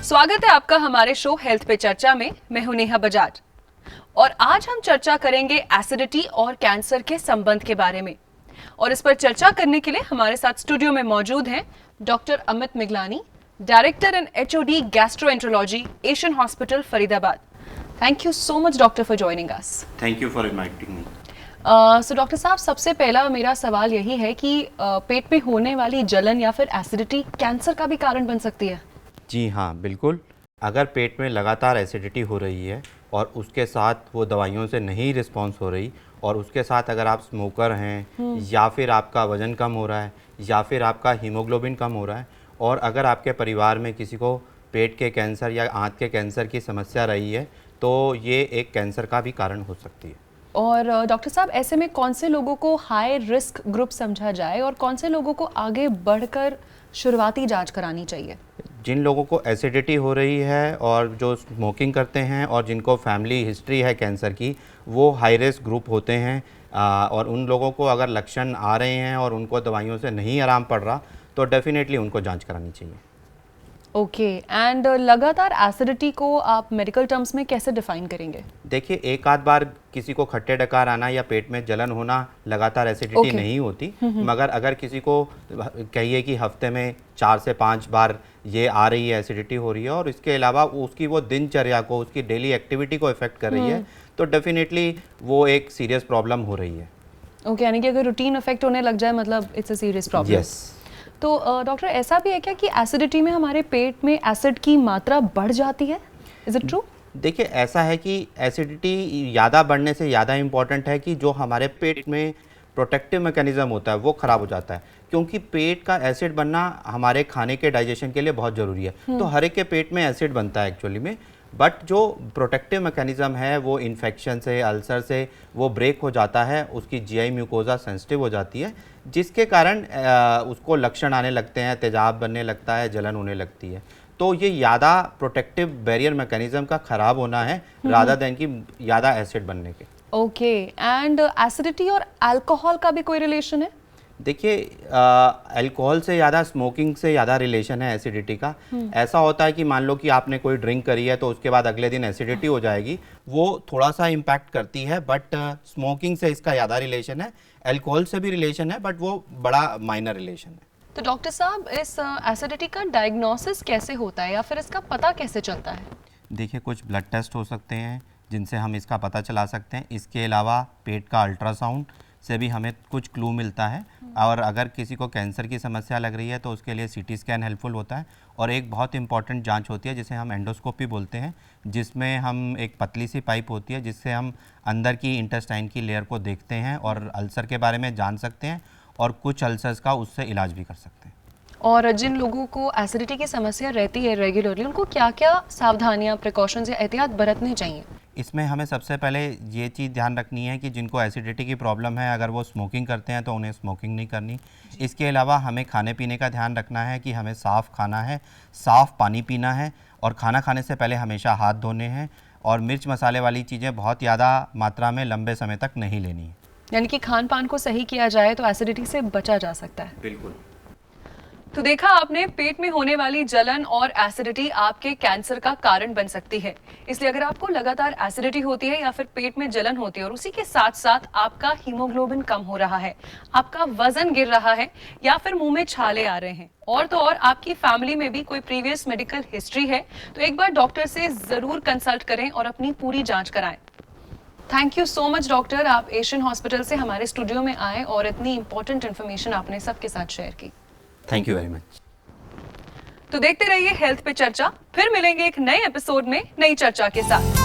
स्वागत है आपका हमारे शो हेल्थ पे चर्चा में। मैं हूं नेहा बजाज और आज हम चर्चा करेंगे एसिडिटी और कैंसर के संबंध के बारे में। और इस पर चर्चा करने के लिए हमारे साथ स्टूडियो में मौजूद हैं doctor Amit Miglani, director and HOD gastroenterology, Asian hospital Faridabad. Thank you so much doctor for joining us. Thank you for inviting me. So doctor साहब, सबसे पहला मेरा सवाल यही है कि पेट में होने वाली जलन या फिर एसिडिटी कैंसर का भी कारण बन सकती है? जी हाँ, बिल्कुल। अगर पेट में लगातार एसिडिटी हो रही है और उसके साथ वो दवाइयों से नहीं रिस्पॉन्स हो रही और उसके साथ अगर आप स्मोकर हैं या फिर आपका वज़न कम हो रहा है या फिर आपका हीमोग्लोबिन कम हो रहा है और अगर आपके परिवार में किसी को पेट के कैंसर या आंत के कैंसर की समस्या रही है तो ये एक कैंसर का भी कारण हो सकती है। और डॉक्टर साहब, ऐसे में कौन से लोगों को हाई रिस्क ग्रुप समझा जाए और कौन से लोगों को आगे बढ़कर शुरुआती जांच करानी चाहिए? जिन लोगों को एसिडिटी हो रही है और जो स्मोकिंग करते हैं और जिनको फैमिली हिस्ट्री है कैंसर की, वो हाई रिस्क ग्रुप होते हैं। और उन लोगों को अगर लक्षण आ रहे हैं और उनको दवाइयों से नहीं आराम पड़ रहा तो डेफिनेटली उनको जांच करानी चाहिए। ओके, एंड लगातार एसिडिटी को आप मेडिकल टर्म्स में कैसे डिफाइन करेंगे? देखिए, एक आध बार किसी को खट्टे डकार आना या पेट में जलन होना लगातार एसिडिटी नहीं होती, मगर अगर किसी को कहिए कि हफ्ते में 4 से 5 बार ये आ रही है, एसिडिटी हो रही है और इसके अलावा उसकी वो दिनचर्या को, उसकी डेली एक्टिविटी को इफेक्ट कर रही है, तो डेफिनेटली वो एक सीरियस प्रॉब्लम हो रही है। ओके, यानी कि अगर रूटीन इफेक्ट होने लग जाए मतलब it's a serious problem. Yes. तो डॉक्टर, ऐसा भी है क्या कि एसिडिटी में हमारे पेट में एसिड की मात्रा बढ़ जाती है? Is it true? देखिए, ऐसा है कि एसिडिटी ज़्यादा बढ़ने से ज़्यादा इम्पॉर्टेंट है कि जो हमारे पेट में प्रोटेक्टिव मैकेनिज्म होता है वो ख़राब हो जाता है, क्योंकि पेट का एसिड बनना हमारे खाने के डाइजेशन के लिए बहुत ज़रूरी है। तो हर एक के पेट में एसिड बनता है एक्चुअली में, बट जो प्रोटेक्टिव मैकेनिज्म है वो इन्फेक्शन से, अल्सर से वो ब्रेक हो जाता है, उसकी जीआई म्यूकोजा सेंसिटिव हो जाती है, जिसके कारण उसको लक्षण आने लगते हैं, तेजाब बनने लगता है, जलन होने लगती है। तो ये ज़्यादा प्रोटेक्टिव बैरियर मैकेनिज्म का ख़राब होना है रादर देन कि ज़्यादा एसिड बनने के। ओके, एंड एसिडिटी और अल्कोहल का भी कोई रिलेशन है? देखिए, अल्कोहल से ज़्यादा स्मोकिंग से ज़्यादा रिलेशन है एसिडिटी का। ऐसा होता है कि मान लो कि आपने कोई ड्रिंक करी है तो उसके बाद अगले दिन एसिडिटी हो जाएगी, वो थोड़ा सा इम्पैक्ट करती है, बट स्मोकिंग से इसका ज़्यादा रिलेशन है। अल्कोहल से भी रिलेशन है, बट वो बड़ा माइनर रिलेशन है। तो डॉक्टर साहब, इस एसिडिटी का डायग्नोसिस कैसे होता है या फिर इसका पता कैसे चलता है? देखिए, कुछ ब्लड टेस्ट हो सकते हैं जिनसे हम इसका पता चला सकते हैं। इसके अलावा पेट का अल्ट्रासाउंड से भी हमें कुछ क्लू मिलता है, और अगर किसी को कैंसर की समस्या लग रही है तो उसके लिए सीटी स्कैन हेल्पफुल होता है। और एक बहुत इंपॉर्टेंट जांच होती है जिसे हम एंडोस्कोपी बोलते हैं, जिसमें हम एक पतली सी पाइप होती है जिससे हम अंदर की इंटेस्टाइन की लेयर को देखते हैं और अल्सर के बारे में जान सकते हैं और कुछ अल्सर्स का उससे इलाज भी कर सकते हैं। और जिन लोगों को एसिडिटी की समस्या रहती है रेगुलरली, उनको क्या क्या सावधानियां, प्रिकॉशंस या एहतियात बरतने चाहिए? इसमें हमें सबसे पहले ये चीज़ ध्यान रखनी है कि जिनको एसिडिटी की प्रॉब्लम है, अगर वो स्मोकिंग करते हैं तो उन्हें स्मोकिंग नहीं करनी। इसके अलावा हमें खाने पीने का ध्यान रखना है कि हमें साफ़ खाना है, साफ़ पानी पीना है और खाना खाने से पहले हमेशा हाथ धोने हैं, और मिर्च मसाले वाली चीज़ें बहुत ज़्यादा मात्रा में लंबे समय तक नहीं लेनी है। यानी कि खान पान को सही किया जाए तो एसिडिटी से बचा जा सकता है। बिल्कुल। तो देखा आपने, पेट में होने वाली जलन और एसिडिटी आपके कैंसर का कारण बन सकती है। इसलिए अगर आपको लगातार एसिडिटी होती है या फिर पेट में जलन होती है और उसी के साथ साथ आपका हीमोग्लोबिन कम हो रहा है, आपका वजन गिर रहा है या फिर मुंह में छाले आ रहे हैं, और तो और आपकी फैमिली में भी कोई प्रीवियस मेडिकल हिस्ट्री है, तो एक बार डॉक्टर से जरूर कंसल्ट करें और अपनी पूरी जांच कराएं। Thank you so much doctor, आप एशियन हॉस्पिटल से हमारे स्टूडियो में आए और इतनी इंपॉर्टेंट इन्फॉर्मेशन आपने सबके साथ शेयर की। Thank you very much. तो देखते रहिए हेल्थ पे चर्चा। फिर मिलेंगे एक नए एपिसोड में नई चर्चा के साथ।